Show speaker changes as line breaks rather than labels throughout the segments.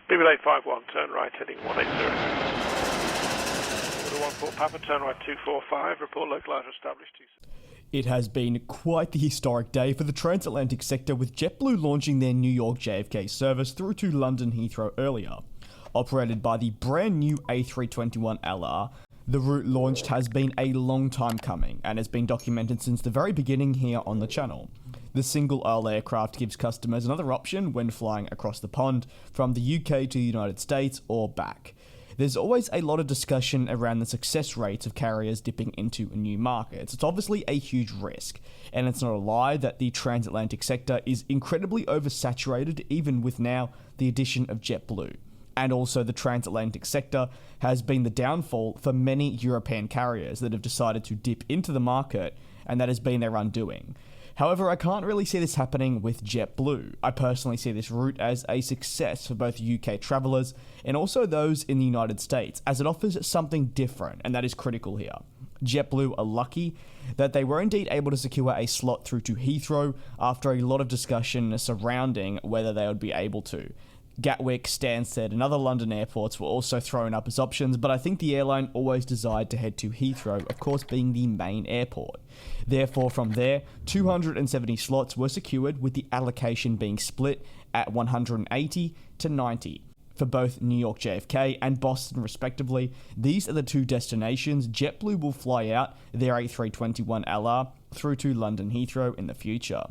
BBL 851, turn right, heading 180. Order 14 Papa, turn right 245, report localizer established 27.
It has been quite the historic day for the transatlantic sector, with JetBlue launching their New York JFK service through to London Heathrow earlier. Operated by the brand new A321LR, the route launched has been a long time coming and has been documented since the very beginning here on the channel. The single-aisle aircraft gives customers another option when flying across the pond from the UK to the United States or back. There's always a lot of discussion around the success rates of carriers dipping into new markets. It's obviously a huge risk, and it's not a lie that the transatlantic sector is incredibly oversaturated, even with now the addition of JetBlue. And also the transatlantic sector has been the downfall for many European carriers that have decided to dip into the market, and that has been their undoing. However, I can't really see this happening with JetBlue. I personally see this route as a success for both UK travellers and also those in the United States, as it offers something different, and that is critical here. JetBlue are lucky that they were indeed able to secure a slot through to Heathrow after a lot of discussion surrounding whether they would be able to. Gatwick, Stansted and other London airports were also thrown up as options, but I think the airline always desired to head to Heathrow, of course being the main airport. Therefore, from there, 270 slots were secured, with the allocation being split at 180 to 90. For both New York JFK and Boston respectively, these are the two destinations JetBlue will fly out their A321LR through to London Heathrow in the future.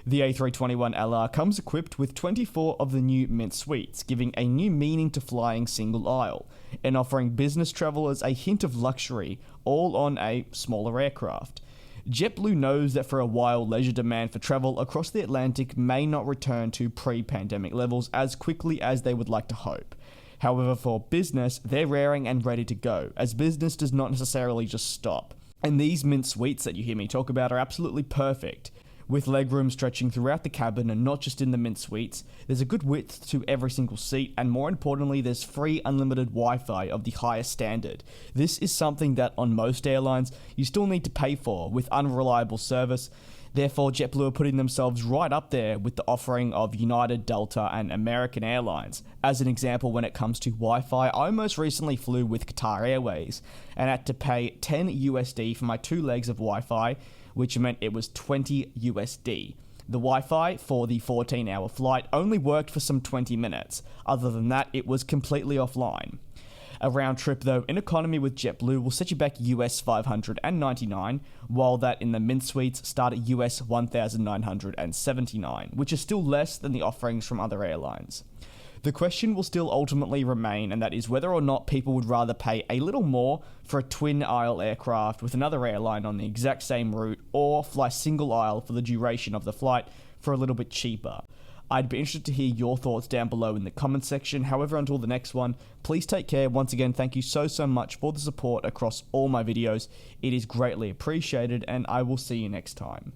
The A321LR comes equipped with 24 of the new Mint suites, giving a new meaning to flying single aisle, and offering business travellers a hint of luxury, all on a smaller aircraft. JetBlue knows that for a while leisure demand for travel across the Atlantic may not return to pre-pandemic levels as quickly as they would like to hope. However, for business, they're raring and ready to go, as business does not necessarily just stop. And these Mint suites that you hear me talk about are absolutely perfect. With legroom stretching throughout the cabin and not just in the Mint suites, there's a good width to every single seat, and more importantly, there's free unlimited Wi-Fi of the highest standard. This is something that on most airlines you still need to pay for with unreliable service. Therefore, JetBlue are putting themselves right up there with the offering of United, Delta and American Airlines. As an example, when it comes to Wi-Fi, I most recently flew with Qatar Airways and had to pay 10 USD for my 2 legs of Wi-Fi, which meant it was 20 USD. The Wi-Fi for the 14-hour flight only worked for some 20 minutes. Other than that, it was completely offline. A round trip though in economy with JetBlue will set you back US $599, while that in the Mint suites start at US $1,979, which is still less than the offerings from other airlines. The question will still ultimately remain, and that is whether or not people would rather pay a little more for a twin-aisle aircraft with another airline on the exact same route, or fly single-aisle for the duration of the flight for a little bit cheaper. I'd be interested to hear your thoughts down below in the comment section. However, until the next one, please take care. Once again, thank you so much for the support across all my videos. It is greatly appreciated, and I will see you next time.